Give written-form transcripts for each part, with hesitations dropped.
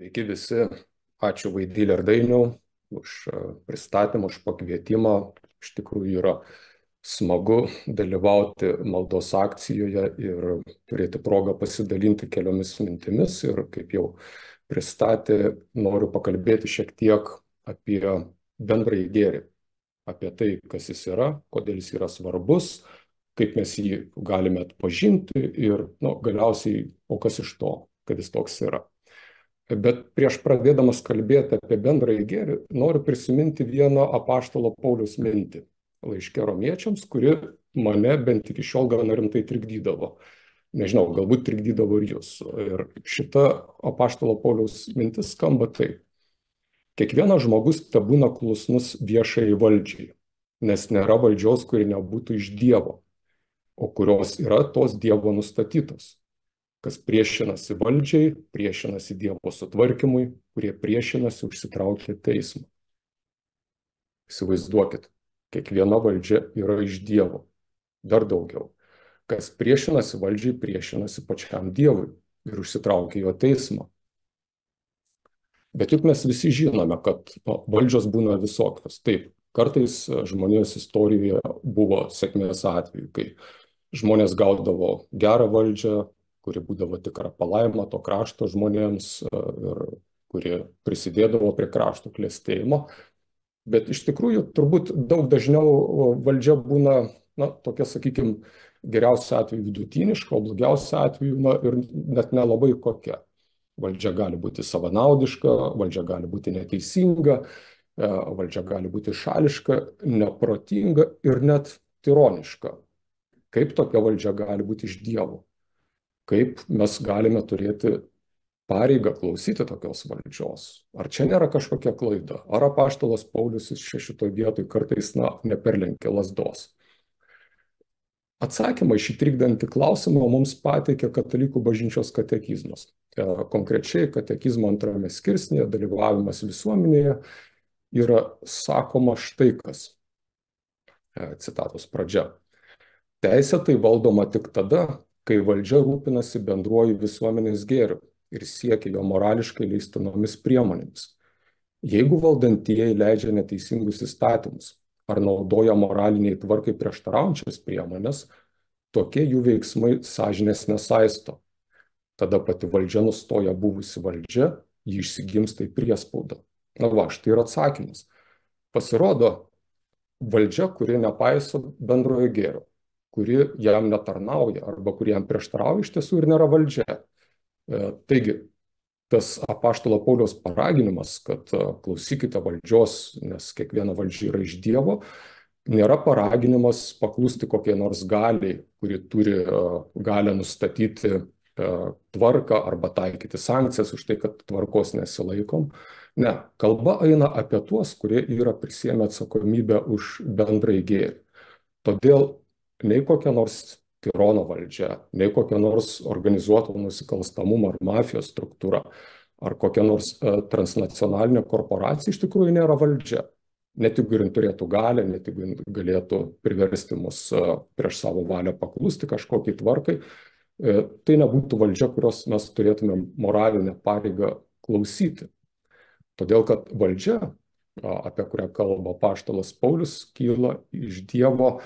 Sveiki visi, ačiū Vaidilė ir Dainiau už pristatymą, už pakvietimą. Iš tikrųjų yra smagu dalyvauti maldos akcijoje ir turėti progą pasidalinti keliomis mintimis. Ir kaip jau pristatė, noriu pakalbėti šiek tiek apie bendrąjį gėrį, apie tai, kas jis yra, kodėl jis yra svarbus, kaip mes jį galime atpažinti ir galiausiai, o kas iš to, kad jis toks yra. Bet prieš pradėdamas kalbėti apie bendrąjį gėrį, noriu prisiminti vieną apaštalo Pauliaus mintį laiške romiečiams, kuri mane bent iki šiol gana rimtai trikdydavo. Nežinau, galbūt trikdydavo ir jūs. Ir šita apaštalo Pauliaus mintis skamba taip. Kiekvienas žmogus tebūna klusnus viešai valdžiai, nes nėra valdžios, kuri nebūtų iš Dievo, o kurios yra tos Dievo nustatytos. Kas priešinasi valdžiai, priešinasi Dievo sutvarkymui, kurie priešinasi užsitraukti teismą. Įsivaizduokit, kiekviena valdžia yra iš Dievo. Dar daugiau. Kas priešinasi valdžiai, priešinasi pačiam Dievui ir užsitraukia jo teismą. Bet juk mes visi žinome, kad valdžios būna visokios. Taip, kartais žmonijos istorijoje buvo sėkmės atveju, kai žmonės gaudavo gerą valdžią, kuri būdavo tikra palaima to krašto žmonėms ir kuri prisidėdavo prie krašto klestėjimo. Bet iš tikrųjų turbūt daug dažniau valdžia būna, tokia, sakykime, geriausiu atveju vidutiniška, o blogiausiu atveju ir net nelabai kokia. Valdžia gali būti savanaudiška, valdžia gali būti neteisinga, valdžia gali būti šališka, neprotinga ir net tironiška. Kaip tokia valdžia gali būti iš Dievo? Kaip mes galime turėti pareigą klausyti tokios valdžios? Ar čia nėra kažkokia klaida? Ar apaštalas Paulius šitoje vietoje kartais neperlenkė lazdos? Atsakymą į šį trikdantį klausimą mums pateikė Katalikų bažnyčios katekizmas. Konkrečiai katekizmo antrame skirsnyje dalyvavimas visuomenėje yra sakoma štai kas. Citatos pradžia. Teisėtai valdoma tik tada, kai valdžia rūpinasi bendruoju visuomenės gėriu ir siekia jo morališkai leistinomis priemonėmis. Jeigu valdantieji leidžia neteisingus įstatymus ar naudoja moraliniai tvarkai prieštaraujančias priemonės, tokie jų veiksmai sąžinės nesaisto. Tada pati valdžia nustoja buvusi valdžia, ji išsigimsta į priespaudą. Štai ir atsakymas. Pasirodo, valdžia, kuri nepaiso bendrojo gėrio, kuri jam netarnauja arba kuri jam prieštarauja, iš tiesų ir nėra valdžia. Taigi, tas apaštalo Pauliaus paraginimas, kad klausykite valdžios, nes kiekviena valdžia yra iš Dievo, nėra paraginimas paklusti kokiai nors galiai, kuri turi galią nustatyti tvarką arba taikyti sankcijas už tai, kad tvarkos nesilaikom. Ne, kalba eina apie tuos, kurie yra prisiėmę atsakomybę už bendrąjį gėrį. Todėl nei kokia nors tirono valdžia, nei kokia nors organizuoto nusikalstamumo ar mafijos struktūra, ar kokia nors transnacionalinė korporacija iš tikrųjų nėra valdžia. Net jeigu ir turėtų galią, net jeigu galėtų priversti mus prieš savo valią paklusti kažkokiai tvarkai, tai nebūtų valdžia, kurios mes turėtume moralinę pareigą klausyti. Todėl, kad valdžia, apie kurią kalba apaštalas Paulius, kyla iš Dievo,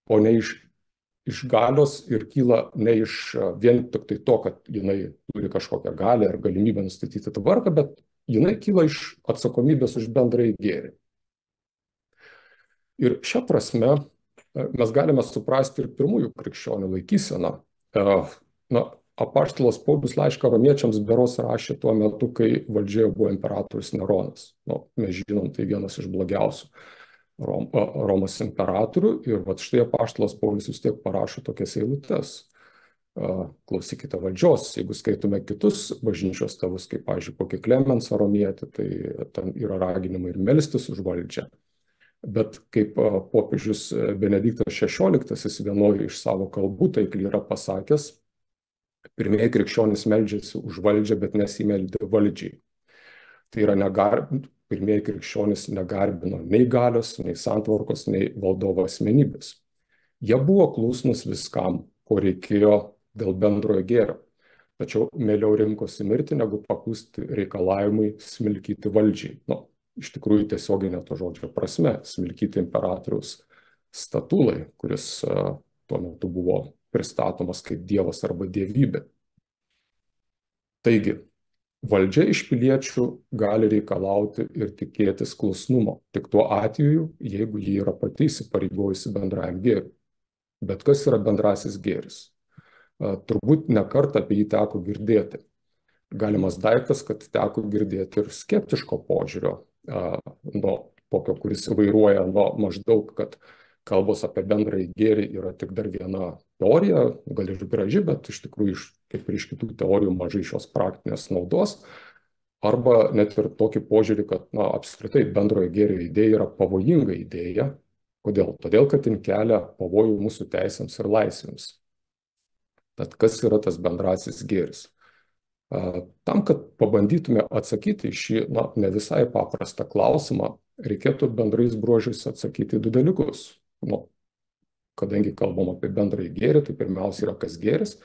o ne iš galios ir kyla ne iš vien tik tai to, kad jinai turi kažkokią galią ar galimybę nustatyti tvarką, bet jinai kyla iš atsakomybės už bendrąjį gėrį. Ir šią prasme mes galime suprasti ir pirmųjų krikščionių laikyseną. Apaštalas Paulius laišką romiečiams berods rašė tuo metu, kai valdžioje buvo imperatorius Neronas. Mes žinom, tai vienas iš blogiausių Romos imperatorių, ir štai apaštalas Paulius vis tiek parašo tokias eilutes. Klausykite valdžios. Jeigu skaitume kitus bažnyčios tėvus, kaip, pavyzdžiui, kokį Klemensą romietį, tai ten yra raginimai ir melstis už valdžią. Bet kaip popiežius Benediktas XVI vienoje iš savo kalbų taikliai yra pasakęs, pirmieji krikščionys meldžiasi už valdžią, bet nesimeldė valdžiai. Tai yra pirmieji krikščionys negarbino nei galios, nei santvarkos, nei valdovo asmenybės. Jie buvo klusnus viskam, ko reikėjo dėl bendrojo gėrio. tačiau mieliau rinkosi mirti, negu paklusti reikalavimui smilkyti valdžiai. Nu, iš tikrųjų tiesioginė to žodžio prasme, smilkyti imperatoriaus statulai, kuris tuo metu buvo pristatomas kaip dievas arba dievybė. Taigi, valdžia iš piliečių gali reikalauti ir tikėtis klusnumo, tik tuo atveju, jeigu ji yra pati įsipareigojusi bendrajam gėriui. Bet kas yra bendrasis gėris? Turbūt nekart apie jį teko girdėti. Galimas daiktas, kad teko girdėti ir skeptiško požiūrio, nuo tokio, kuris vairuoja nuo maždaug, kad kalbos apie bendrąjį gėrį yra tik dar viena teorija, gal ir graži, bet iš tikrųjų, kaip ir iš kitų teorijų, mažai šios praktinės naudos. Arba net ir tokį požiūrį, kad apskritai bendrojo gėrio idėja yra pavojinga idėja. Kodėl? Todėl, kad jin kelia pavojų mūsų teisėms ir laisvėms. Tad kas yra tas bendrasis gėris? Tam, kad pabandytume atsakyti į šį ne visai paprastą klausimą, reikėtų bendrais bruožais atsakyti du dalykus. Kadangi kalbam apie bendrąjį gėrį, tai pirmiausia yra kas gėris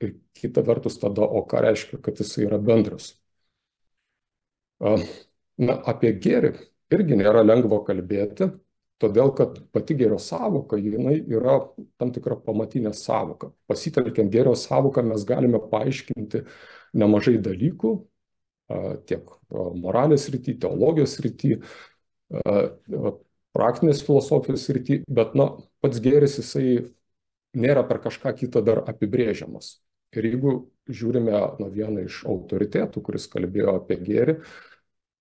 ir kita vertus tada, o ką reiškia, kad jis yra bendras. Apie gėrį irgi nėra lengva kalbėti, todėl kad pati gėrio sąvoka, jinai yra tam tikra pamatinė sąvoka. Pasitelkiant gėrio sąvoką mes galime paaiškinti nemažai dalykų, tiek moralės srity, teologijos srity, praktinės filosofijos srity, bet pats gėris jisai nėra per kažką kitą dar apibrėžiamas. Ir jeigu žiūrime vieną iš autoritetų, kuris kalbėjo apie gėrį,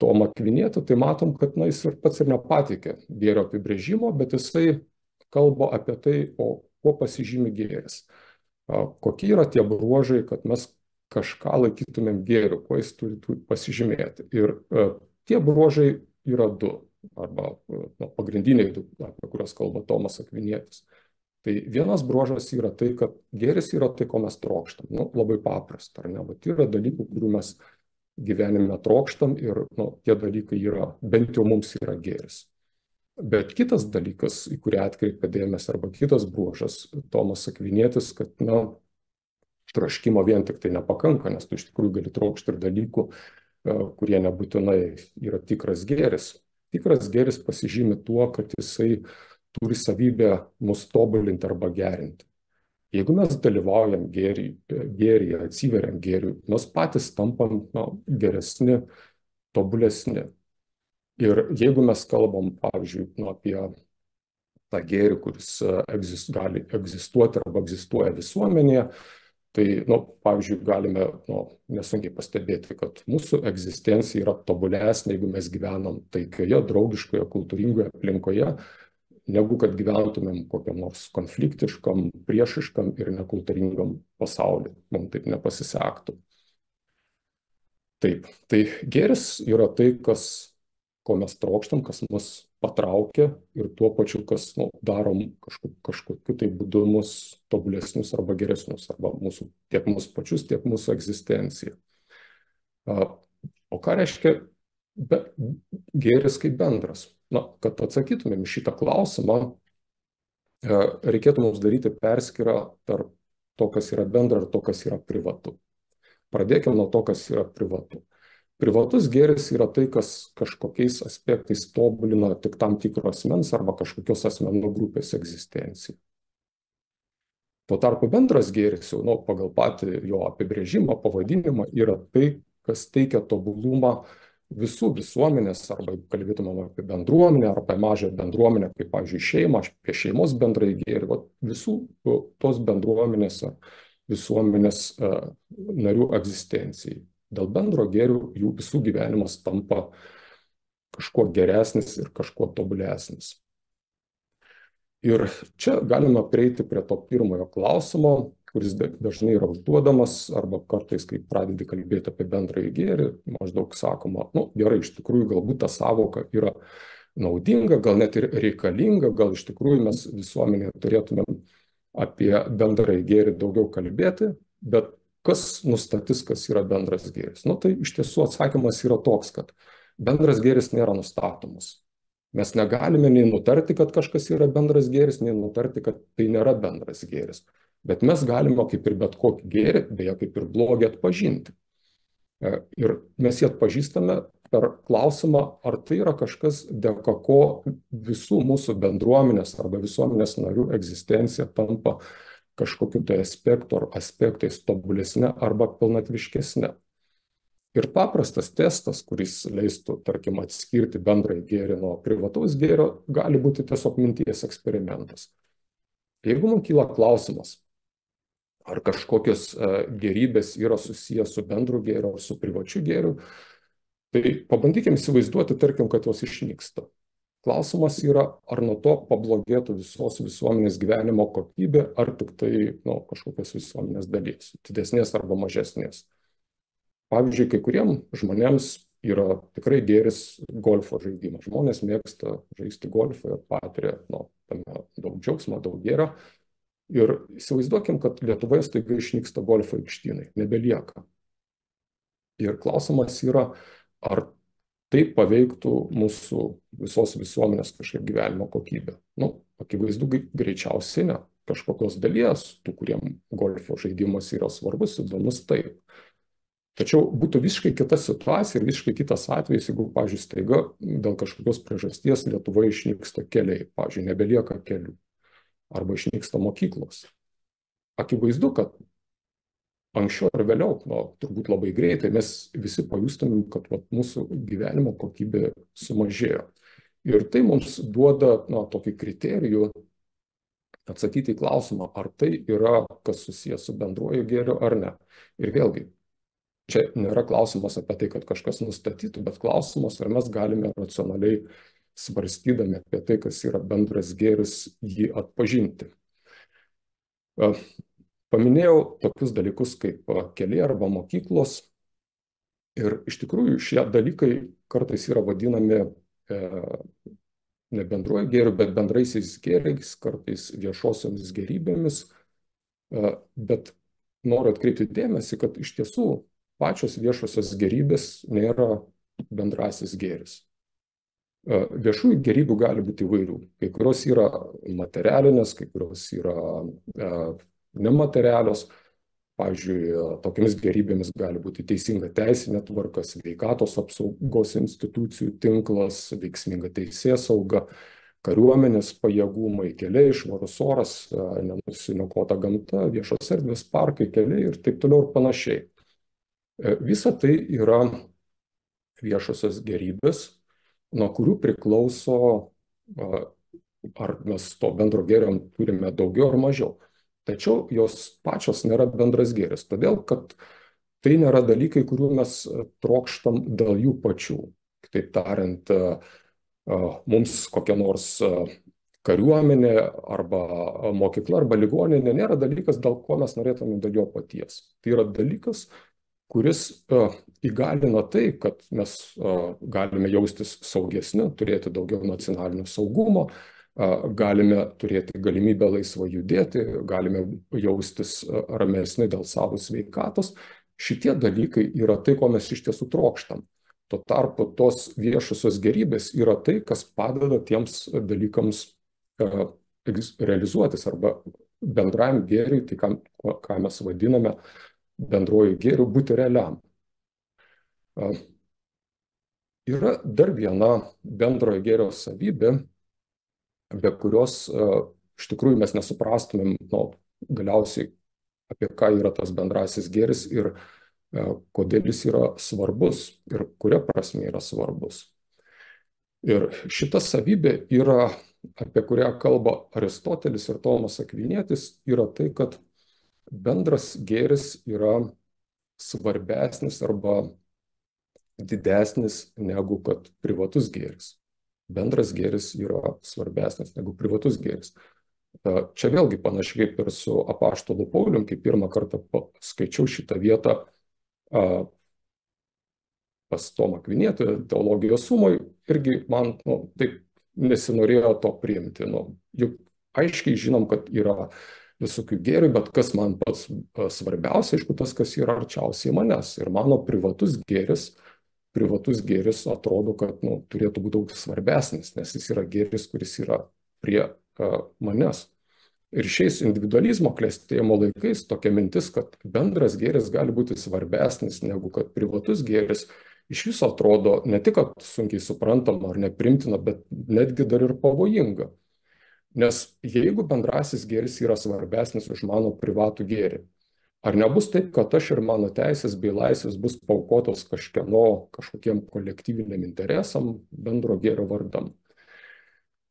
Tomą Akvinietį, tai matom, kad jis ir pats ir nepateikė gėrio apibrėžimo, bet jisai kalba apie tai, o kuo pasižymi gėris. Kokie yra tie bruožai, kad mes kažką laikytumėm gėriu, kuo jis turi pasižymėti. Ir tie bruožai yra du, arba pagrindiniai du, apie kuriuos kalba Tomas Akvinietis. Tai vienas bruožas yra tai, kad gėris yra tai, ko mes trokštam. Labai paprasta, ar ne? Bet yra dalykų, kurių mes gyvenime trokštam ir tie dalykai yra, bent jau mums yra gėris. Bet kitas dalykas, į kurį atkreipia dėmesį, arba kitas bruožas, Tomas Akvinietis, kad troškimo vien tik tai nepakanka, nes tu iš tikrųjų gali trokšti ir dalykų, kurie nebūtinai yra tikras gėris. Tikras gėris pasižymi tuo, kad jisai turi savybę mus tobulinti arba gerinti. Jeigu mes dalyvaujam gėryje, atsiveriam gėriui, mes patys tampam geresni, tobulesni. Ir jeigu mes kalbam, pavyzdžiui, apie tą gėrį, kuris gali egzistuoti arba egzistuoja visuomenėje, tai, pavyzdžiui, galime nesunkiai pastebėti, kad mūsų egzistencija yra tobulesnė, jeigu mes gyvenam taikioje, draugiškoje, kultūringoje aplinkoje, negu kad gyventumėm kokiam nors konfliktiškam, priešiškam ir nekultūringam pasauliu. Mums taip nepasisektų. Taip, tai gėris yra tai, ko mes trokštam, kas mus patraukia ir tuo pačiu, kas darom kažkokiu tai būdu mus tobulesnius arba geresnius, arba tiek mūsų pačius, tiek mūsų egzistenciją. O ką reiškia gėris kaip bendras? Kad atsakytumėm šitą klausimą, reikėtų mums daryti perskyrą tarp to, kas yra bendra ir to, kas yra privatu. Pradėkime nuo to, kas yra privatu. Privatus gėris yra tai, kas kažkokiais aspektais tobulina tik tam tikro asmens arba kažkokios asmenų grupės egzistenciją. Tuo tarpu bendras gėris, jau pagal patį jo apibrėžimą, pavadinimą, yra tai, kas teikia tobulumą visų visuomenės, arba kalbėtumėm apie bendruomenę, arba apie mažą bendruomenę, kaip, pavyzdžiui, šeimą, apie šeimos bendrąjį gėrį, visų tos bendruomenės, visuomenės narių egzistencijai. Dėl bendro gėrių jų visų gyvenimas tampa kažkuo geresnis ir kažkuo tobulesnis. Ir čia galime prieiti prie to pirmojo klausimo, kuris dažnai yra užduodamas, arba kartais, kai pradedi kalbėti apie bendrąjį gėrį, maždaug sakoma, gerai, iš tikrųjų galbūt ta sąvoka yra naudinga, gal net ir reikalinga, gal iš tikrųjų mes visuomenėje turėtumėm apie bendrąjį gėrį daugiau kalbėti, bet kas nustatys, kas yra bendras gėris? Tai iš tiesų atsakymas yra toks, kad bendras gėris nėra nustatomas. Mes negalime nei nutarti, kad kažkas yra bendras gėris, nei nutarti, kad tai nėra bendras gėris. Bet mes galime, kaip ir bet kokį gėrį, beje, kaip ir blogį atpažinti. Ir mes jį atpažįstame per klausimą, ar tai yra kažkas, dėka ko visų mūsų bendruomenės arba visuomenės narių egzistencija tampa kažkokiu tai aspektu ar aspektais tobulesnė arba pilnatviškesnė. Ir paprastas testas, kuris leistų, tarkim, atskirti bendrąjį gėrį nuo privataus gėrio, gali būti tiesiog minties eksperimentas. Jeigu man kyla klausimas, ar kažkokios gėrybės yra susijęs su bendru gėriu ar su privačiu gėriu, tai pabandykime įsivaizduoti, tarkim, kad jos išnyksta. Klausimas yra, ar nuo to pablogėtų visos visuomenės gyvenimo kokybė, ar tik tai kažkokios visuomenės dalies, didesnės arba mažesnės. Pavyzdžiui, kai kuriems žmonėms yra tikrai gėris golfo žaidimas. Žmonės mėgsta žaisti golfą ir patiria tame daug džiaugsmo, daug gėrio. Ir įsivaizduokim, kad Lietuvoje staiga išnyksta golfo aikštynai, nebelieka. Ir klausimas yra, ar tai paveiktų mūsų visos visuomenės kažkaip gyvenimo kokybę. Akivaizdu, greičiausiai ne. Kažkokios dalies, tų, kuriem golfo žaidimas yra svarbus, įdomus, taip. Tačiau būtų visiškai kita situacija ir visiškai kitas atvejis, jeigu, pavyzdžiui, staiga dėl kažkokios priežasties Lietuvoje išnyksta keliai, pavyzdžiui, nebelieka kelių arba išnyksta mokyklos. Akivaizdu, kad anksčiau ar vėliau, turbūt labai greitai, mes visi pajustumėm, kad mūsų gyvenimo kokybė sumažėjo. Ir tai mums duoda tokį kriterijų atsakyti į klausimą, ar tai yra kas susijęs su bendruoju gėriu ar ne. Ir vėlgi, čia nėra klausimas apie tai, kad kažkas nustatytų, bet klausimas, ar mes galime racionaliai svarstydami apie tai, kas yra bendras gėris, jį atpažinti. Paminėjau tokius dalykus kaip keliai arba mokyklos. Ir iš tikrųjų šie dalykai kartais yra vadinami ne bendruoju gėriu, bet bendraisiais gėriais, kartais viešosiomis gėrybėmis. Bet noriu atkreipti dėmesį, kad iš tiesų pačios viešosios gėrybės nėra bendrasis gėris. Viešųjų gėrybių gali būti įvairių. Kai kurios yra materialinės, kai kurios yra nematerialios. Pavyzdžiui, tokiamis gėrybėmis gali būti teisinga teisinė tvarka, sveikatos apsaugos institucijų tinklas, veiksminga teisėsauga, kariuomenės pajėgumai, keliai, švarus oras, nenusiniokota gamta, viešos erdvės, parkai, keliai ir taip toliau ir panašiai. Visa tai yra viešosios gėrybės, nuo kurių priklauso, ar mes to bendro gėrio turime daugiau ar mažiau. Tačiau jos pačios nėra bendras gėris, todėl kad tai nėra dalykai, kurių mes trokštam dėl jų pačių. Kitaip tariant, mums kokia nors kariuomenė arba mokykla arba ligoninė nėra dalykas, dėl ko mes norėtume dėl jo paties. Tai yra dalykas, kuris įgalina tai, kad mes galime jaustis saugesni, turėti daugiau nacionalinio saugumo, galime turėti galimybę laisvai judėti, galime jaustis ramesni dėl savo sveikatos. Šitie dalykai yra tai, ko mes iš tiesų trokštam. Tuo tarpu tos viešosios gėrybės yra tai, kas padeda tiems dalykams realizuotis arba bendrajam gėriui, tai ką mes vadiname bendruoju gėriu, būti realiam. Yra dar viena bendrojo gėrio savybė, be kurios iš tikrųjų mes nesuprastumėm galiausiai, apie ką yra tas bendrasis gėris ir kodėl jis yra svarbus ir kuria prasme yra svarbus. Ir šita savybė yra, apie kurią kalba Aristotelis ir Tomas Akvinietis, yra tai, kad bendras gėris yra svarbesnis arba didesnis negu kad privatus gėris. Bendras gėris yra svarbesnis negu privatus gėris. Čia vėlgi panašiai kaip ir su apaštalu Paulium, kai pirmą kartą skaičiau šitą vietą pas Tomą Akvinietį teologijos sumoj, irgi man taip nesinorėjo to priimti. Juk aiškiai žinom, kad yra visokių gėrių, bet kas man pats svarbiausia, aišku, tas, kas yra arčiausiai manęs. Ir mano privatus gėris atrodo, kad turėtų būti daug svarbesnis, nes jis yra gėris, kuris yra prie manęs. Ir šiais individualizmo klestėjimo laikais tokia mintis, kad bendras gėris gali būti svarbesnis negu kad privatus gėris, iš viso atrodo ne tik, kad sunkiai suprantama ar neprimtina, bet netgi dar ir pavojinga. Nes jeigu bendrasis gėris yra svarbesnis už mano privatų gėrį, ar nebus taip, kad aš ir mano teisės bei laisvės bus paukotos kažkokiem kolektyviniam interesam bendro gėrio vardan?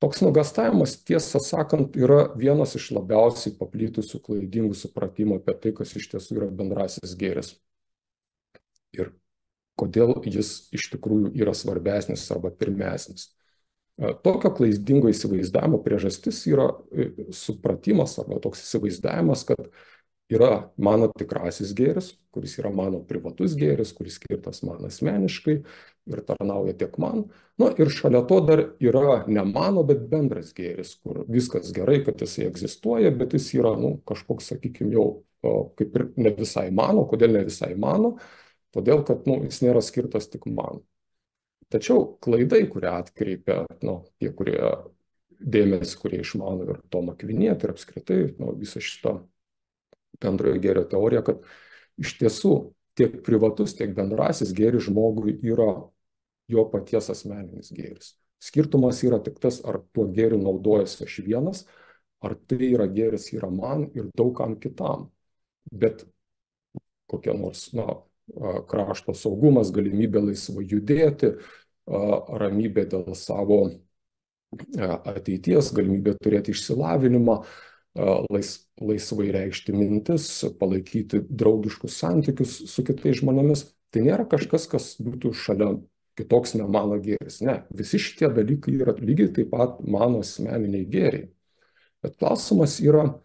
Toks nuogąstavimas, tiesą sakant, yra vienas iš labiausiai paplitusių klaidingų supratimų apie tai, kas iš tiesų yra bendrasis gėris. Ir kodėl jis iš tikrųjų yra svarbesnis arba pirmesnis. Tokio klaidingo įsivaizdavimo priežastis yra supratimas arba toks įsivaizdavimas, kad yra mano tikrasis gėris, kuris yra mano privatus gėris, kuris skirtas man asmeniškai ir tarnauja tiek man. Ir šalia to dar yra ne mano, bet bendras gėris, kur viskas gerai, kad jisai egzistuoja, bet jis yra kažkoks, sakykime, jau kaip ir ne visai mano. Kodėl ne visai mano? Todėl, kad jis nėra skirtas tik man. Tačiau klaidai, kurią atkreipia tie, kurie dėmesį, kurie išmano ir Tomą Akvinietį ir apskritai visą šitą bendrojo gėrio teoriją, kad iš tiesų tiek privatus, tiek bendrasis gėris žmogui yra jo paties asmeninis gėris. Skirtumas yra tik tas, ar tuo gėriu naudojasi aš vienas, ar tai yra gėris yra man ir daugam kitam. Bet kokia nors krašto saugumas, galimybė laisvai judėti, ramybė dėl savo ateities, galimybė turėti išsilavinimą, laisvai reikšti mintis, palaikyti draugiškus santykius su kitais žmonėmis. Tai nėra kažkas, kas būtų šalia kitoks ne mano gėris. Ne, visi šitie dalykai yra lygiai taip pat mano asmeniniai gėriai. Bet klausimas yra,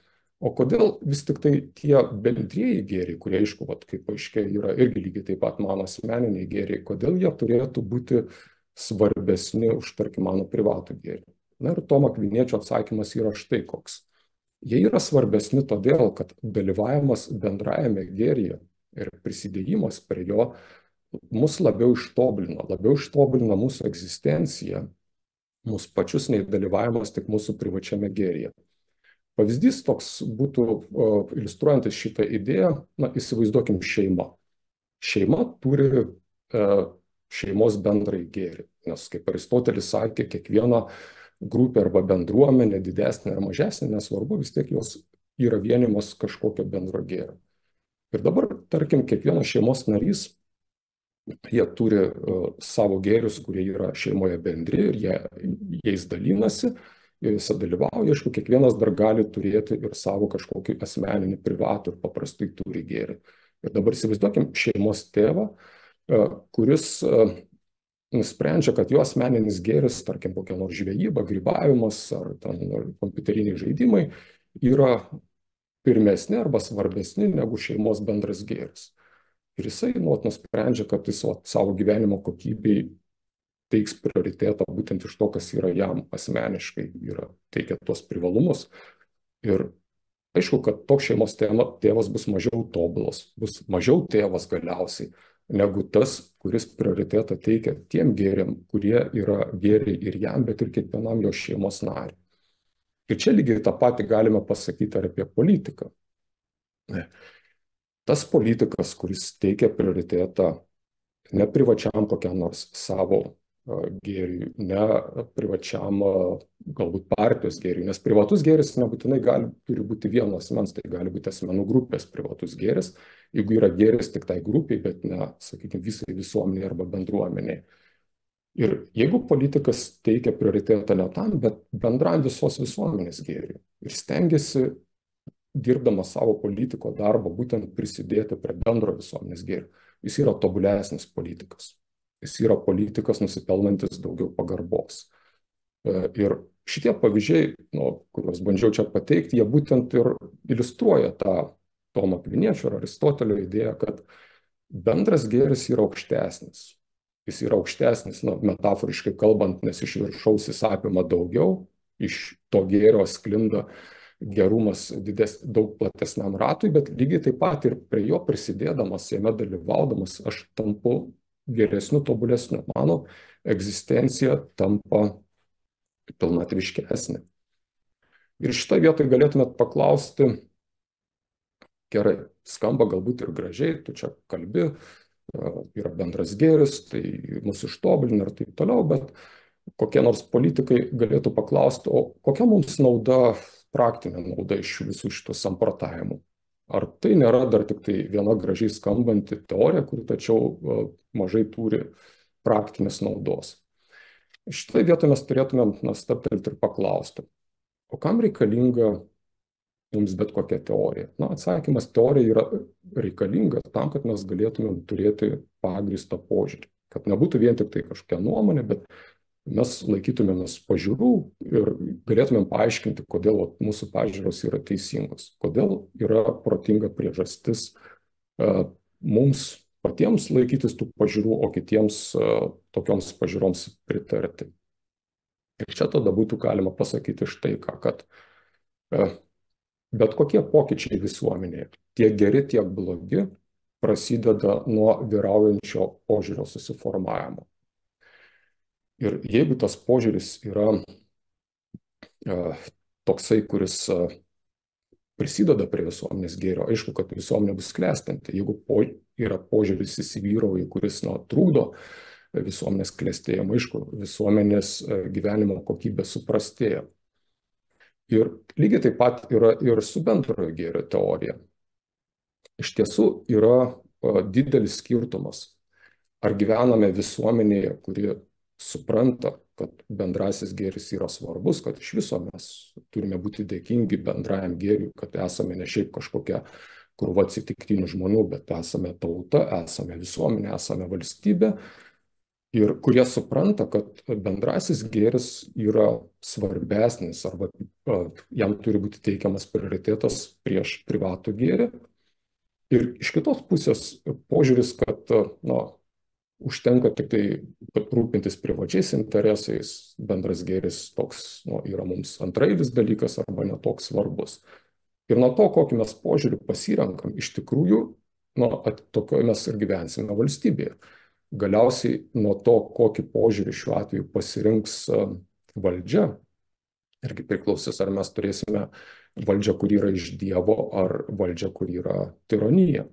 o kodėl vis tik tai tie bendrieji gėriai, kurie, aišku, kaip paaiškėjo, yra irgi lygiai taip pat mano asmeniniai gėriai, kodėl jie turėtų būti svarbesni už, tarkim, mano privatų gėrį? Ir Tomo Akviniečio atsakymas yra štai koks. Jie yra svarbesni todėl, kad dalyvavimas bendrajame gėryje ir prisidėjimas prie jo mus labiau ištobulina mūsų egzistenciją, mūsų pačius, nei dalyvavimas tik mūsų privačiame gėryje. Pavyzdys toks būtų iliustruojantis šitą idėją, įsivaizduokim šeimą. Šeima turi šeimos bendrąjį gėrį, nes kaip Aristotelis sakė, kiekviena grupė arba bendruomenė, didesnė ar mažesnė, nesvarbu, vis tiek jos yra vienimas kažkokio bendro gėrio. Ir dabar, tarkim, kiekvienas šeimos narys, jie turi savo gėrius, kurie yra šeimoje bendri ir jais dalinasi, jose dalyvauja, aišku, kiekvienas dar gali turėti ir savo kažkokį asmeninį, privatų ir paprastai turi gėrį. Ir dabar įsivaizduokim šeimos tėvą, kuris nusprendžia, kad jo asmeninis gėris, tarkim, kokia nors žvejyba, grybavimas ar kompiuteriniai žaidimai yra pirmesni arba svarbesni negu šeimos bendras gėris. Ir jisai nusprendžia, kad jis savo gyvenimo kokybei teiks prioritetą būtent iš to, kas yra jam asmeniškai, teikia tuos privalumus. Ir aišku, kad toks šeimos tėvas bus mažiau tobulas, bus mažiau tėvas galiausiai, negu tas, kuris prioritetą teikia tiem gėriam, kurie yra gėriai ir jam, bet ir kiekvienam jo šeimos nariui. Ir čia lygiai tą patį galime pasakyti ir apie politiką. Tas politikas, kuris teikia prioritetą ne privačiam kokiam nors savo gėriui, ne privačiam galbūt partijos gėriui, nes privatus gėris nebūtinai turi būti vieno asmens, tai gali būti asmenų grupės privatus gėris, jeigu yra gėris tik tai grupiai, bet ne, sakykime, visai visuomeniai arba bendruomeniai. Ir jeigu politikas teikia prioritetą ne tam, bet bendram visos visuomenės gėriui ir stengiasi, dirbdamas savo politiko darbą, būtent prisidėti prie bendro visuomenės gėrio, jis yra tobulesnis politikas. Jis yra politikas nusipelnantis daugiau pagarbos. Ir šitie pavyzdžiai, kuriuos bandžiau čia pateikti, jie būtent ir iliustruoja tą Tomo Akviniečio ir Aristotelio idėją, kad bendras gėris yra aukštesnis. Jis yra aukštesnis, metaforiškai kalbant, nes iš viršaus jis apima daugiau, iš to gėrio sklinda gerumas daug platesniam ratui, bet lygiai taip pat ir prie jo prisidėdamas, jame dalyvaudamas, aš tampu geresniu, tobulesniu. Mano egzistencija tampa pilnatviškesnė. Ir šitą vietą galėtumėt paklausti, gerai, skamba galbūt ir gražiai, tu čia kalbi, yra bendras gėris, tai mus ištobulina ir taip toliau, bet kokie nors politikai galėtų paklausti, o kokia mums nauda, praktinė nauda iš visų šitų samprotavimų? Ar tai nėra dar tik tai viena gražiai skambanti teorija, kuri tačiau mažai turi praktinės naudos? Šitoje vietoje mes turėtumėm stabtelti ir paklausti, o kam reikalinga mums bet kokia teorija? Na, atsakymas, teorija yra reikalinga tam, kad mes galėtumėm turėti pagrįstą požiūrį, kad nebūtų vien tik tai kažkokia nuomonė, bet mes laikytumėmės pažiūrų ir galėtumėm paaiškinti, kodėl mūsų pažiūros yra teisingos, kodėl yra protinga priežastis mums patiems laikytis tų pažiūrų, o kitiems tokioms pažiūroms pritarti. Ir čia tada būtų galima pasakyti štai ką, kad bet kokie pokyčiai visuomenėje, tiek geri, tiek blogi, prasideda nuo vyraujančio požiūrio susiformavimo. Ir jeigu tas požiūris yra toksai, kuris prisideda prie visuomenės gėrio, aišku, kad visuomenė bus klestinti. Jeigu yra požiūris įsivyrauja, kuris trukdo visuomenės klestėjimą, aišku, visuomenės gyvenimo kokybė suprastėja. Ir lygiai taip pat yra ir su bendrojo gėrio teorija. Iš tiesų yra didelis skirtumas. Ar gyvename visuomenėje, kuri supranta, kad bendrasis gėris yra svarbus, kad iš viso mes turime būti dėkingi bendrajam gėriui, kad esame ne šiaip kažkokia krūva atsitiktinių žmonių, bet esame tauta, esame visuomenė, esame valstybė, ir kurie supranta, kad bendrasis gėris yra svarbesnis arba jam turi būti teikiamas prioritetas prieš privatų gėrį. Ir iš kitos pusės požiūris, kad užtenka tik tai rūpintis privačiais interesais, bendras gėris toks yra mums antraeilis dalykas arba netoks svarbus. Ir nuo to, kokį mes požiūrį pasirenkam, iš tikrųjų, tokio mes ir gyvensime valstybėje. Galiausiai nuo to, kokį požiūrį šiuo atveju pasirinks valdžia, irgi priklausys, ar mes turėsime valdžią, kuri yra iš Dievo, ar valdžią, kuri yra tironija.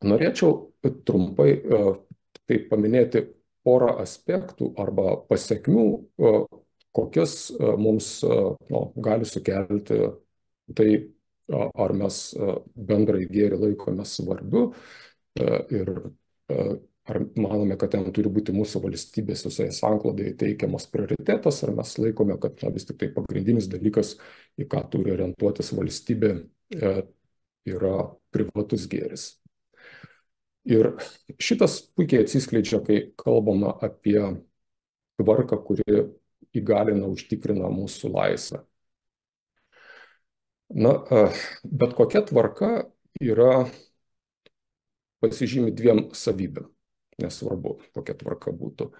Norėčiau trumpai tai paminėti porą aspektų arba pasekmių, kokias mums gali sukelti tai, ar mes bendrąjį gėrį laikome svarbiu ir ar manome, kad ten turi būti mūsų valstybės visoje sanklodėje teikiamas prioritetas, ar mes laikome, kad vis tik tai pagrindinis dalykas, į ką turi orientuotis valstybė, yra privatus gėris. Ir šitas puikiai atsiskleidžia, kai kalbama apie tvarką, kuri įgalina, užtikrina mūsų laisvę. Bet kokia tvarka yra pasižymi dviem savybėm, nesvarbu, kokia tvarka būtų.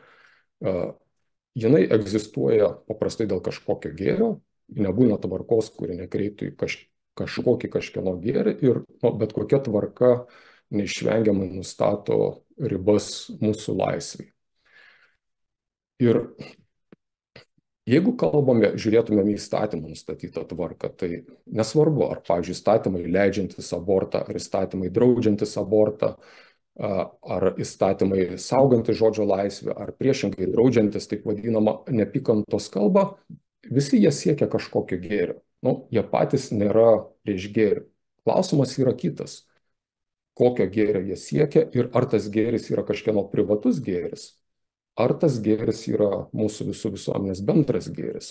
Jinai egzistuoja paprastai dėl kažkokio gėrio, nebūna tvarkos, kuri nekreiptų į kažkokį kažkieno gėrį, ir bet kokia tvarka neišvengiamai nustato ribas mūsų laisvai. Ir jeigu žiūrėtumėm į įstatymą nustatytą tvarką, tai nesvarbu, ar, pavyzdžiui, įstatymai leidžiantis abortą, ar įstatymai draudžiantis abortą, ar įstatymai saugantis žodžio laisvę, ar priešingai draudžiantis taip vadinamą neapykantos kalbą, visi jie siekia kažkokio gėrio. Jie patys nėra prieš gėrį. Klausimas yra kitas. Kokio gėrio jie siekia ir ar tas gėris yra kažkieno privatus gėris, ar tas gėris yra mūsų visų visuomenės bendras gėris.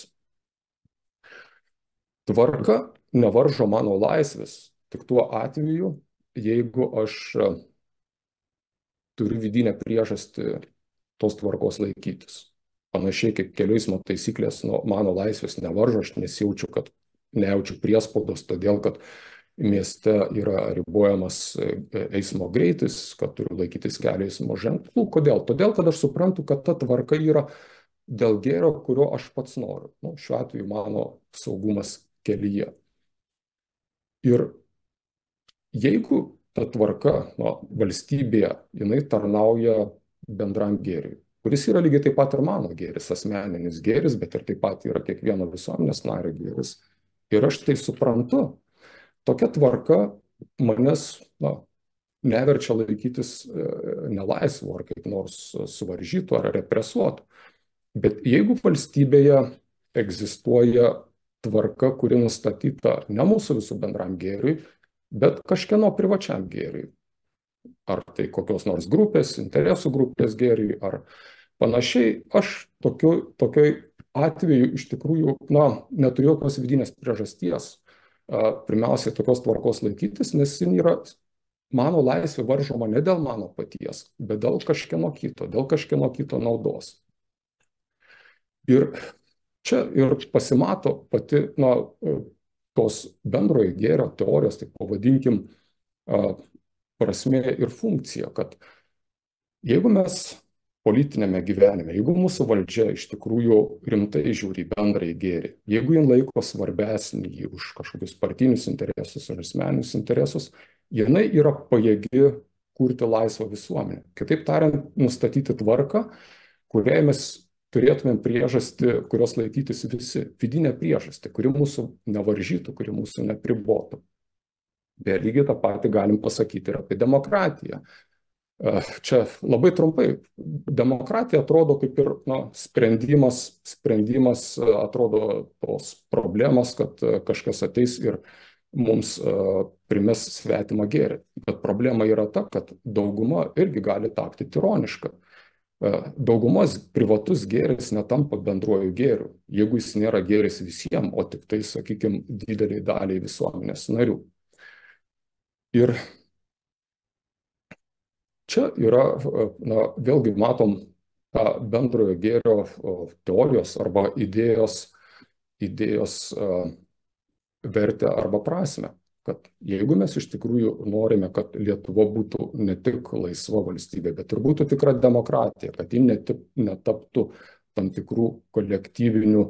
Tvarka nevaržo mano laisvės tik tuo atveju, jeigu aš turiu vidinę priežastį tos tvarkos laikytis. Panašiai kaip kelių eismo taisyklės mano laisvės nevaržo, aš nejaučiu priespaudos, todėl kad mieste yra ribojamas eismo greitis, kad turiu laikytis kelio eismo ženklų. Kodėl? Todėl, kad aš suprantu, kad ta tvarka yra dėl gėrio, kurio aš pats noriu. Šiuo atveju mano saugumas kelyje. Ir jeigu ta tvarka valstybėje, jinai tarnauja bendram gėriui, kuris yra lygiai taip pat ir mano gėris, asmeninis gėris, bet ir taip pat yra kiekvieno visuomenės nario gėris. Ir aš tai suprantu. Tokia tvarka manęs neverčia laikytis nelaisvų ar kaip nors suvaržytų ar represuotų. Bet jeigu valstybėje egzistuoja tvarka, kuri nustatyta ne mūsų visų bendram gėriui, bet kažkieno privačiam gėriui, ar tai kokios nors grupės, interesų grupės gėriui, ar panašiai, aš tokioj atveju iš tikrųjų, neturiu jokios vidinės priežasties pirmiausiai tokios tvarkos laikytis, nes jin yra mano laisvė varžoma ne dėl mano paties, bet dėl kažkieno kito naudos. Ir čia ir pasimato pati, tos bendrojo gėrio teorijos, tai pavadinkim, prasmė ir funkcija, kad jeigu mes politinėme gyvenime, jeigu mūsų valdžia iš tikrųjų rimtai žiūri bendrąjį gėrį, jeigu jin laiko svarbesnį jį už kažkokius partinius interesus ar asmeninius interesus, jinai yra pajėgi kurti laisvą visuomenę. Kitaip tariant, nustatyti tvarką, kuriai mes turėtumėm priežastį, kurios laikytis visi, vidinę priežastį, kuri mūsų nevaržytų, kuri mūsų nepribotų. Bet lygiai tą patį galim pasakyti ir apie demokratiją. Čia labai trumpai, demokratija atrodo kaip ir sprendimas atrodo tos problemos, kad kažkas ateis ir mums primes svetimą gėrį. Bet problema yra ta, kad dauguma irgi gali tapti tironiška. Daugumos privatus gėris netampa bendruoju gėriu, jeigu jis nėra gėris visiems, o tik tai, sakykime, dideliai daliai visuomenės narių. Ir čia yra, vėlgi matom tą bendrojo gėrio teorijos arba idėjos vertę arba prasmę. Kad jeigu mes iš tikrųjų norime, kad Lietuva būtų ne tik laisva valstybė, bet ir būtų tikra demokratija, kad ji netaptų tam tikrų kolektyvinių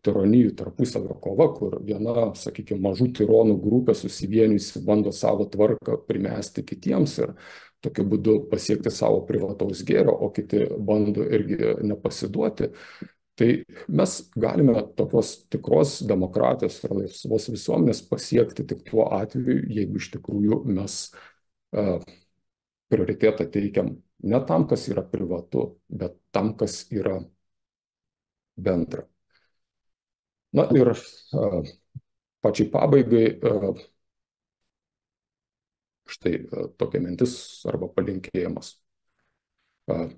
tironijų tarpusavio kova, kur viena, sakykime, mažų tironų grupė susivienijusi bando savo tvarką primesti kitiems ir tokiu būdu pasiekti savo privataus gėrio, o kiti bando irgi nepasiduoti. Tai mes galime tokios tikros demokratijos ir laisvos visuomenės pasiekti tik tuo atveju, jeigu iš tikrųjų mes prioritetą teikiam ne tam, kas yra privatu, bet tam, kas yra bendra. Na ir pačiai pabaigai štai tokia mintis arba palinkėjimas.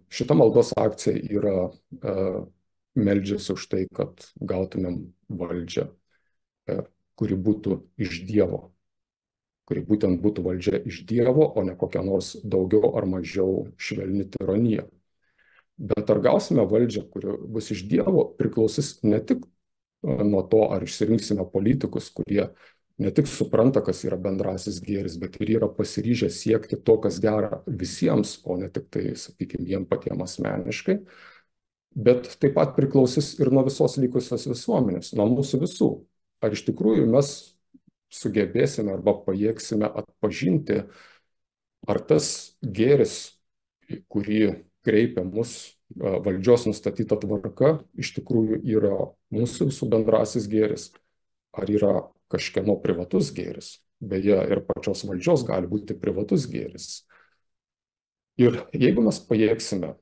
Šita maldos akcija yra meldžiasi už tai, kad gautumėm valdžią, kuri būtų iš Dievo, kuri būtent būtų valdžia iš Dievo, o ne kokia nors daugiau ar mažiau švelni tironija. Bet ar gausime valdžią, kuri bus iš Dievo, priklausys ne tik nuo to, ar išsirinksime politikus, kurie ne tik supranta, kas yra bendrasis gėris, bet ir yra pasiryžę siekti to, kas gera visiems, o ne tik tai, sakykime, jiem patiem asmeniškai. Bet taip pat priklausys ir nuo visos likusios visuomenės, nuo mūsų visų. Ar iš tikrųjų mes sugebėsime arba pajėgsime atpažinti, ar tas gėris, kurį kreipia mus valdžios nustatyta tvarka, iš tikrųjų yra mūsų visų bendrasis gėris, ar yra kažkieno privatus gėris. Beje, ir pačios valdžios gali būti privatus gėris. Ir jeigu mes pajėgsime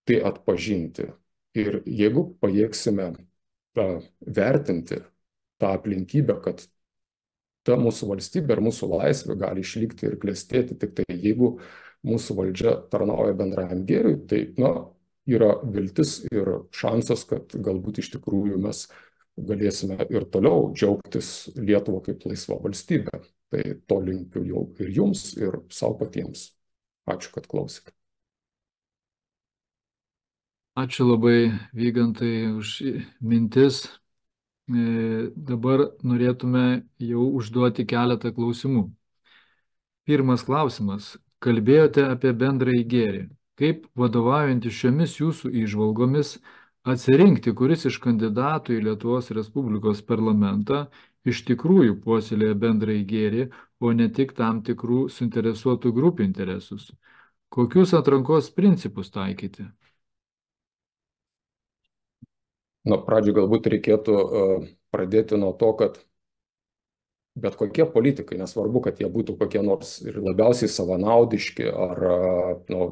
tai atpažinti, ir jeigu pajėgsime vertinti tą aplinkybę, kad ta mūsų valstybė ir mūsų laisvė gali išlikti ir klestėti tik tai, jeigu mūsų valdžia tarnauja bendrajam gėriui, tai yra viltis ir šansas, kad galbūt iš tikrųjų mes galėsime ir toliau džiaugtis Lietuvą kaip laisva valstybė. Tai to linkiu jau ir jums, ir savo patiems. Ačiū, kad klausėte. Ačiū labai, Vygantai, už mintis. Dabar norėtume jau užduoti keletą klausimų. Pirmas klausimas. Kalbėjote apie bendrąjį gėrį. Kaip vadovaujantis šiomis jūsų įžvalgomis atsirinkti, kuris iš kandidatų į Lietuvos Respublikos parlamentą iš tikrųjų puoselėja bendrąjį gėrį, o ne tik tam tikrų suinteresuotų grupių interesus? Kokius atrankos principus taikyti? Na, pradžioje galbūt reikėtų pradėti nuo to, kad bet kokie politikai, nesvarbu, kad jie būtų kokie nors ir labiausiai savanaudiški ar nu,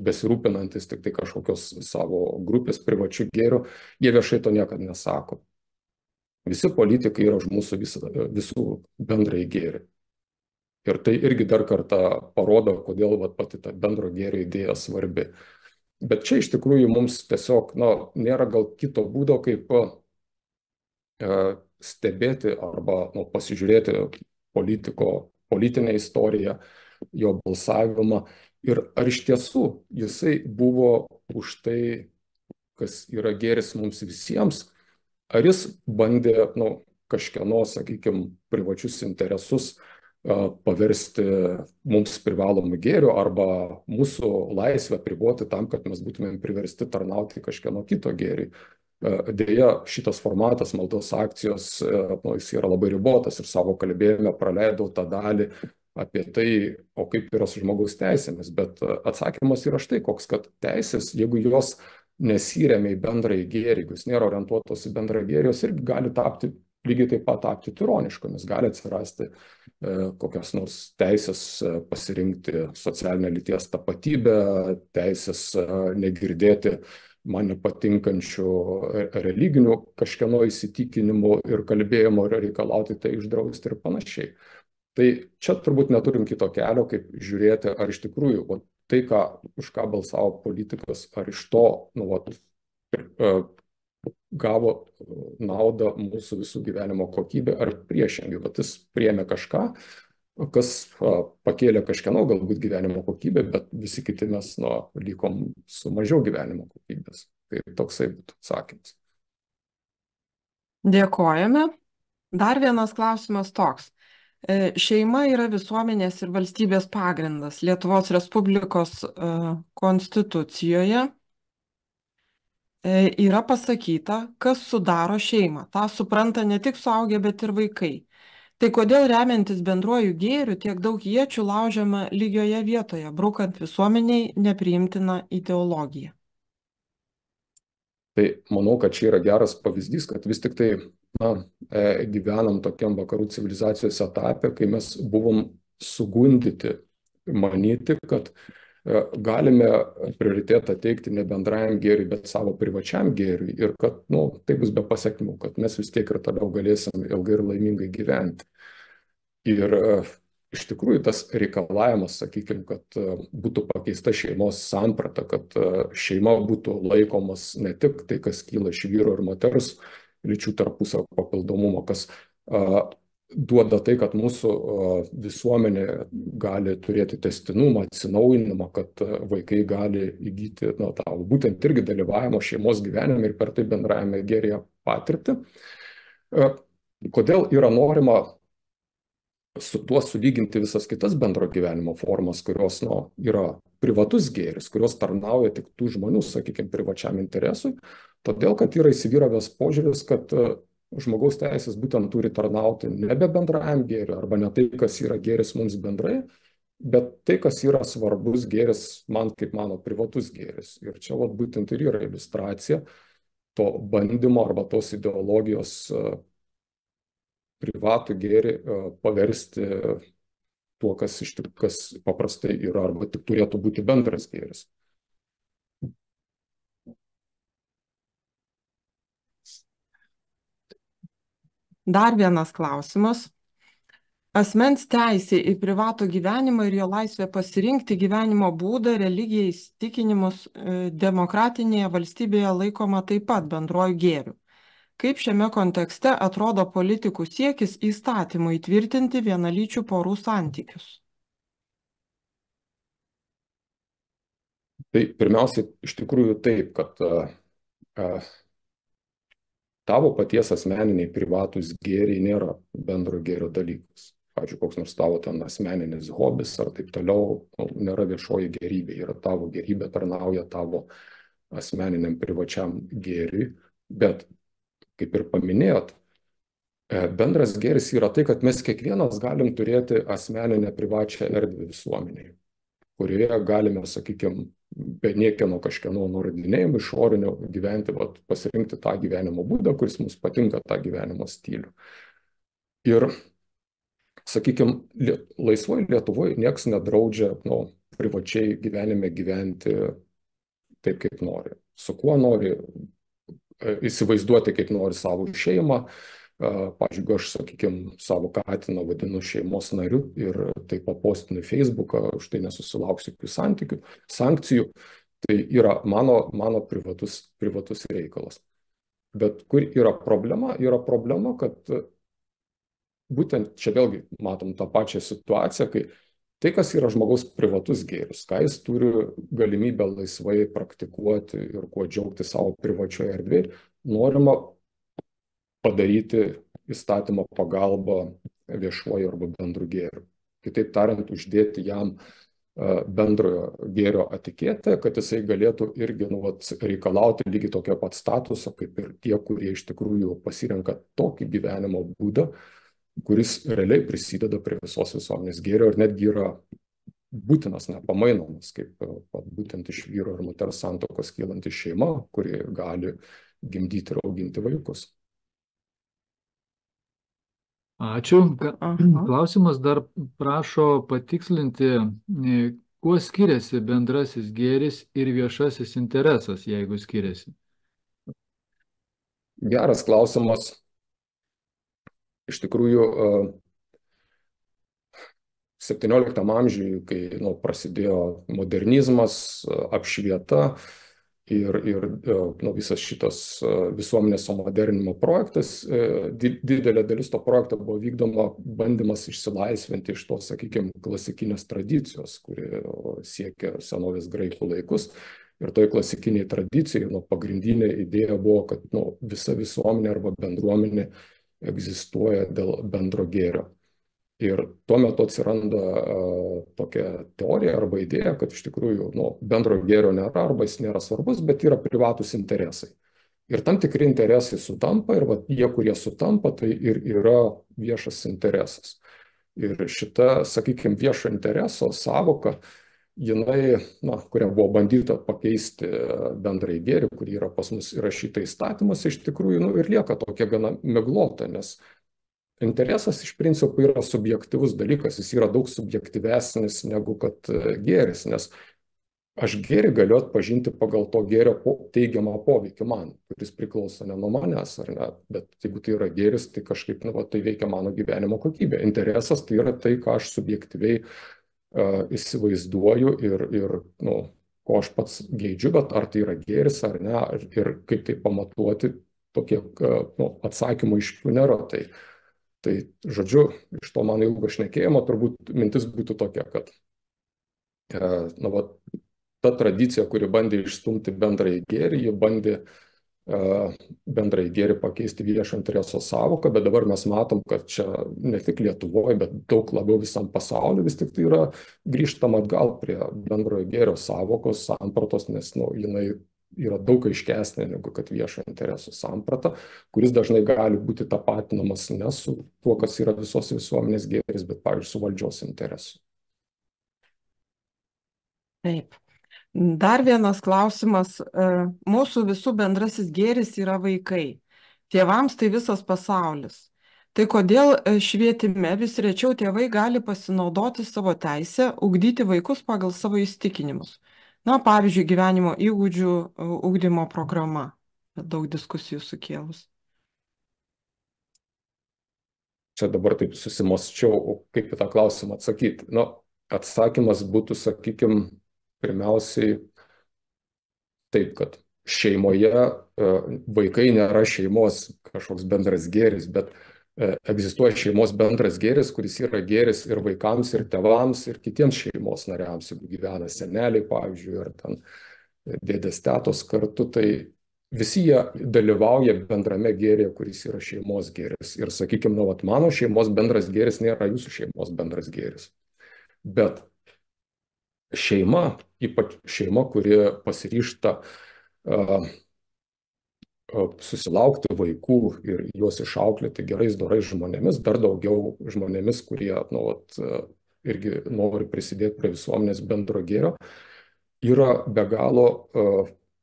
besirūpinantis tik tai kažkokios savo grupės privačių gėrių, jie viešai to niekada nesako. Visi politikai yra už mūsų visų bendrai gėrį. Ir tai irgi dar kartą parodo, kodėl pati ta bendro gėrio idėja svarbi. Bet čia iš tikrųjų mums tiesiog nėra gal kito būdo, kaip stebėti arba pasižiūrėti politinę istoriją, jo balsavimą ir ar iš tiesų jisai buvo už tai, kas yra gėris mums visiems, ar jis bandė kažkieno, sakykime, privačius interesus paversti mums privalomų gėrių arba mūsų laisvę apriboti tam, kad mes būtumėm priversti tarnauti kažkieno kito gėriui. Deja, šitas formatas maldos akcijos, jis yra labai ribotas ir savo kalbėjime praleidau tą dalį apie tai, o kaip yra su žmogaus teisėmis, bet atsakymas yra štai koks, kad teisės, jeigu jos nesiremia į bendrąjį gėrį, jeigu jis nėra orientuotos į bendrąjį gėrį, jos irgi gali tapti, lygiai taip pat tapti tironiškomis, gali atsirasti kokios nors teisės pasirinkti socialinę lyties tapatybę, teisės negirdėti man nepatinkančių religinių kažkieno įsitikinimų ir kalbėjimo ir reikalauti tai išdrausti ir panašiai. Tai čia turbūt neturim kito kelio, kaip žiūrėti, ar iš tikrųjų tai, už ką balsavo politikas, ar iš to gavo naudą mūsų visų gyvenimo kokybė, ar priešingai, jis priėmė kažką, kas pakėlė kažkieno galbūt gyvenimo kokybę, bet visi kiti mes likom su mažiau gyvenimo kokybės. Tai toksai būtų atsakymas. Dėkojame. Dar vienas klausimas toks. Šeima yra visuomenės ir valstybės pagrindas. Lietuvos Respublikos konstitucijoje yra pasakyta, kas sudaro šeimą. Ta supranta ne tik suaugę, bet ir vaikai. Tai kodėl remiantis bendruoju gėriu tiek daug iečių laužiama lygioje vietoje, brukant visuomeniai nepriimtiną ideologiją? Tai manau, kad čia yra geras pavyzdys, kad vis tik tai gyvenam tokiam vakarų civilizacijos etape, kai mes buvom sugundyti manyti, kad galime prioritetą teikti ne bendrajam gėriui, bet savo privačiam gėriui ir kad tai bus be pasiekmių, kad mes vis tiek ir toliau galėsim ilgai ir laimingai gyventi. Ir iš tikrųjų tas reikalavimas, sakykime, kad būtų pakeista šeimos samprata, kad šeima būtų laikomas ne tik tai, kas kyla iš vyro ir moters lyčių tarpusavio papildomumo, kas duoda tai, kad mūsų visuomenė gali turėti tęstinumą, atsinaujinimą, kad vaikai gali įgyti tą būtent irgi dalyvavimo šeimos gyvenime ir per tai bendrajame gėryje patirtį. Kodėl yra norima su tuo sulyginti visas kitas bendro gyvenimo formas, kurios yra privatus gėris, kurios tarnauja tik tų žmonių, sakykime, privačiam interesui, todėl, kad yra įsivyravęs požiūris, kad žmogaus teisės būtent turi tarnauti nebe bendrajam gėriui, arba ne tai, kas yra gėris mums bendrai, bet tai, kas yra svarbus gėris man kaip mano privatus gėris. Ir čia būtent ir yra iliustracija to bandymo arba tos ideologijos privatų gėrį paversti tuo, kas paprastai yra arba tik turėtų būti bendras gėris. Dar vienas klausimas. Asmens teisė į privatų gyvenimą ir jo laisvę pasirinkti gyvenimo būdą, religiją, įsitikinimus demokratinėje valstybėje laikoma taip pat bendruoju gėriu. Kaip šiame kontekste atrodo politikų siekis įstatymų įtvirtinti vienalyčių porų santykius? Tai pirmiausia, iš tikrųjų taip, kad tavo paties asmeniniai privatūs gėriai nėra bendro gėrio dalykas. Pavyzdžiui, koks nors tavo ten asmeninis hobis ar taip toliau nėra viešoji gėrybė. Yra tavo gėrybė, tarnauja tavo asmeniniam privačiam gėriui. Bet, kaip ir paminėjot, bendras gėris yra tai, kad mes kiekvienas galim turėti asmeninę privačią erdvę visuomenėje, kurioje galime, sakykime, be niekieno kažkieno nurodinėjimų išorinio gyventi, vat, pasirinkti tą gyvenimo būdą, kuris mums patinka, tą gyvenimo stilių. Ir, sakykime, laisvoje Lietuvoje nieks nedraudžia privačiai gyvenime gyventi taip, kaip nori, su kuo nori, įsivaizduoti, kaip nori savo šeimą. Pavyzdžiui, aš, sakykime, savo katiną vadinu šeimos nariu ir tai papostinu į Facebooką, už tai nesusilauksiu jokių sankcijų. Tai yra mano privatus reikalas. Bet kur yra problema? Yra problema, kad būtent čia vėlgi matom tą pačią situaciją, kai tai, kas yra žmogaus privatus gėris, ką jis turi galimybę laisvai praktikuoti ir kuo džiaugti savo privačioje erdvėje, norima padaryti įstatymo pagalba viešuoju arba bendru gėriu. Kitaip tariant, uždėti jam bendrojo gėrio etiketę, kad jisai galėtų irgi reikalauti lygiai tokio pat statuso, kaip ir tie, kurie iš tikrųjų pasirenka tokį gyvenimo būdą, kuris realiai prisideda prie visos visuomenės gėrio ir netgi yra būtinas, nepamainomas, kaip būtent iš vyro ir moters santuokos kylanti šeima, kuri gali gimdyti ir auginti vaikus. Ačiū. Klausimas dar prašo patikslinti, kuo skiriasi bendrasis gėris ir viešasis interesas, jeigu skiriasi? Geras klausimas. Iš tikrųjų, 17 amžiuje, kai prasidėjo modernizmas, apšvieta ir visas šitas visuomenės modernimo projektas, didelė dalis to projekto buvo vykdoma bandymas išsilaisvinti iš tos, sakykime, klasikinės tradicijos, kuri siekia senovės graikų laikus. Ir toj klasikiniai tradicijai pagrindinė idėja buvo, kad visa visuomenė arba bendruomenė egzistuoja dėl bendro gėrio. Ir tuo metu atsiranda tokia teorija arba idėja, kad iš tikrųjų bendro gėrio nėra arba jis nėra svarbus, bet yra privatus interesai. Ir tam tikri interesai sutampa ir jie, kurie sutampa, tai ir yra viešas interesas. Ir šita, sakykime, viešo intereso savoka, jinai, kuria buvo bandyta pakeisti bendrai gėrį, kuri yra pas mus įrašyta įstatymas, iš tikrųjų ir lieka tokia gana miglota, nes interesas iš principo yra subjektyvus dalykas, jis yra daug subjektyvesnis negu kad gėris, nes aš gėrį galiu atpažinti pagal to gėrio teigiamą poveikį man, kuris priklauso ne nuo manęs, ar ne, bet jeigu tai yra gėris, tai kažkaip tai veikia mano gyvenimo kokybė. Interesas tai yra tai, ką aš subjektyviai įsivaizduoju ir ko aš pats geidžiu, bet ar tai yra gėris ar ne, ir kaip tai pamatuoti, tokie atsakymų aiškių nėra. Tai, žodžiu, iš to mano ilgo šnekėjimo turbūt mintis būtų tokia, kad ta tradicija, kuri bandė išstumti bendrąjį gėrį, ji bandė bendrąjį gėrį pakeisti viešo intereso savoką, bet dabar mes matom, kad čia ne tik Lietuvoje, bet daug labiau visam pasauliu vis tik tai yra grįžtama atgal prie bendrojo gėrio savokos, sampratos, nes jinai yra daug aiškesnė negu kad viešo interesų samprata, kuris dažnai gali būti tapatinamas ne su tuo, kas yra visos visuomenės gėris, bet, pavyzdžiui, su valdžios interesu. Taip. Dar vienas klausimas. Mūsų visų bendrasis gėris yra vaikai. Tėvams tai visas pasaulis. Tai kodėl švietime vis rečiau tėvai gali pasinaudoti savo teisę ugdyti vaikus pagal savo įsitikinimus? Pavyzdžiui, gyvenimo įgūdžių ugdymo programa. Daug diskusijų sukėlus. Čia dabar taip susimąsčiau, kaip į tą klausimą atsakyti. Atsakymas būtų, sakykime, pirmiausiai taip, kad šeimoje vaikai nėra šeimos kažkoks bendras gėris, bet egzistuoja šeimos bendras gėris, kuris yra gėris ir vaikams, ir tėvams, ir kitiems šeimos nariams, jeigu gyvena seneliai, pavyzdžiui, ar ten dėdės tetos kartu, tai visi jie dalyvauja bendrame gėrėje, kuris yra šeimos gėris. Ir sakykime, mano šeimos bendras gėris nėra jūsų šeimos bendras gėris. Bet šeima, ypač šeima, kuri pasiryžta susilaukti vaikų ir juos išauklėti gerais, dorais žmonėmis, dar daugiau žmonėmis, kurie irgi nori prisidėti prie visuomenės bendro gėrio. yra be galo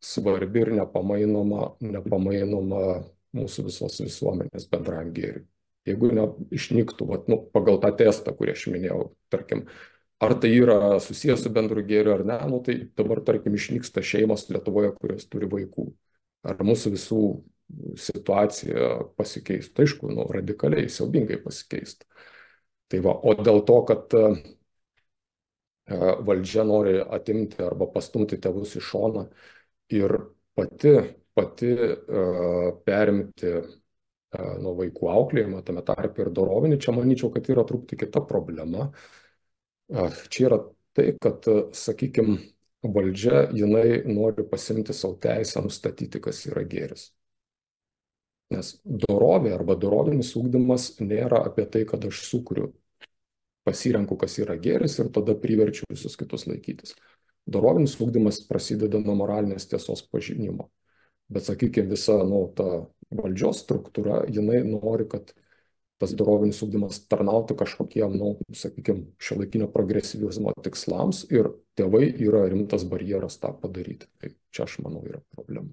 svarbi ir nepamainoma mūsų visos visuomenės bendrajam gėriui. Jeigu išnyktų, pagal tą testą, kurį aš minėjau, tarkim, ar tai yra susijęs su bendru gėriu ar ne, tai dabar, tarkim, išnyksta šeimos Lietuvoje, kurios turi vaikų. Ar mūsų visų situacija pasikeistų? Aišku, radikaliai, siaubingai pasikeistų. Tai va, o dėl to, kad valdžia nori atimti arba pastumti tėvus į šoną ir pati perimti nuo vaikų auklėjimą, tame tarpe ir dorovinį, čia manyčiau, kad yra truputį kita problema. Čia yra tai, kad, sakykime, valdžia, jinai nori pasimti savo teisę nustatyti, kas yra gėris. Nes dorovė arba dorovinis ugdymas nėra apie tai, kad aš sukuriu, pasirenku, kas yra gėris ir tada priverčiu visus kitus laikytis. Dorovinis ugdymas prasideda nuo moralinės tiesos pažinimo. Bet, sakykime, visa ta valdžios struktūra, jinai nori, kad tas dorovinis ugdymas tarnautų kažkokiem, sakykime, šiuolaikinio progresyvizmo tikslams ir tėvai yra rimtas barjeras tą padaryti. Tai čia, aš manau, yra problema.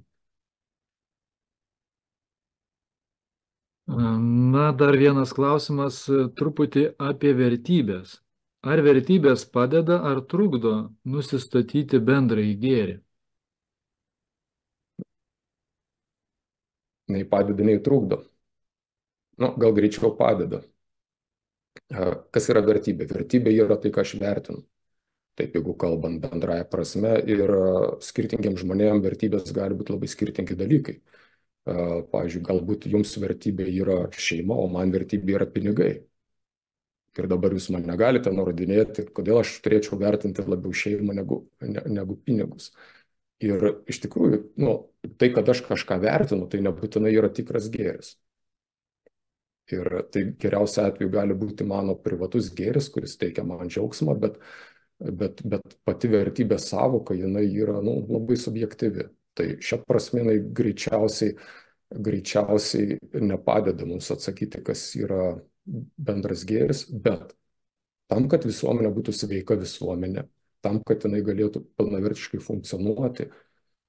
Na, dar vienas klausimas truputį apie vertybės. Ar vertybės padeda ar trukdo nusistatyti bendrąjį gėrį? Nei padeda, nei trukdo. Gal greičiau padeda. Kas yra vertybė? Vertybė yra tai, ką aš vertinu. Taip, jeigu kalbant bendrąją prasme, ir skirtingiems žmonėms vertybės gali būti labai skirtingi dalykai. Pavyzdžiui, galbūt jums vertybė yra šeima, o man vertybė yra pinigai. Ir dabar jūs man negalite nurodinėti, kodėl aš turėčiau vertinti labiau šeimą negu pinigus. Ir iš tikrųjų, tai, kad aš kažką vertinu, tai nebūtinai yra tikras gėris. Ir tai geriausia atveju gali būti mano privatus gėris, kuris teikia man džiaugsmą, bet pati vertybės sąvoka, jinai yra labai subjektyvi. Tai šia prasme jinai greičiausiai nepadeda mums atsakyti, kas yra bendras gėris, bet tam, kad visuomenė būtų sveika visuomenė, tam, kad jinai galėtų pilnavertiškai funkcionuoti,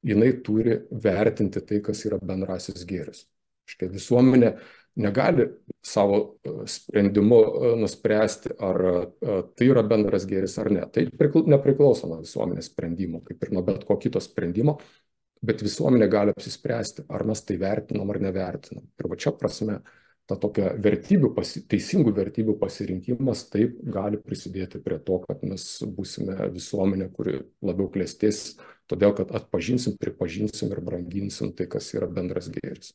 jinai turi vertinti tai, kas yra bendrasis gėris. Štai visuomenė negali savo sprendimu nuspręsti, ar tai yra bendras gėris ar ne. Tai nepriklauso nuo visuomenės sprendimo, kaip ir nuo bet ko kito sprendimo, bet visuomenė gali apsispręsti, ar mes tai vertinam ar nevertinam. Ir va čia prasme, ta tokia teisingų vertybių pasirinkimas taip gali prisidėti prie to, kad mes būsime visuomenė, kuri labiau klestės, todėl kad atpažinsim, pripažinsim ir branginsim tai, kas yra bendras gėris.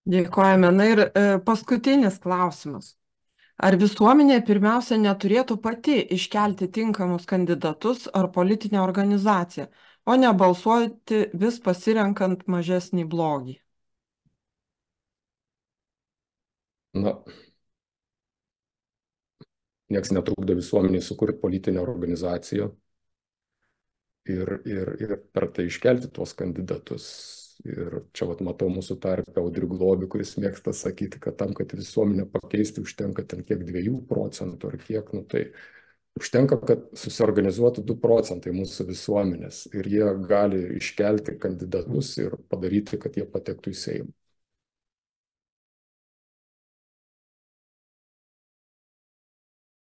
Dėkojame. Na ir paskutinis klausimas. Ar visuomenė pirmiausia neturėtų pati iškelti tinkamus kandidatus ar politinę organizaciją, o ne balsuoti vis pasirenkant mažesnį blogį? Nieks netrukdo visuomeniai sukurti politinę organizaciją ir per tai iškelti tuos kandidatus. Ir čia matau mūsų tarpe Audrių Globį, kuris mėgsta sakyti, kad tam, kad visuomenę pakeisti, užtenka ten kiek 2 procentų ar kiek, tai užtenka, kad susiorganizuotų 2 procentai mūsų visuomenės ir jie gali iškelti kandidatus ir padaryti, kad jie patektų į Seimą.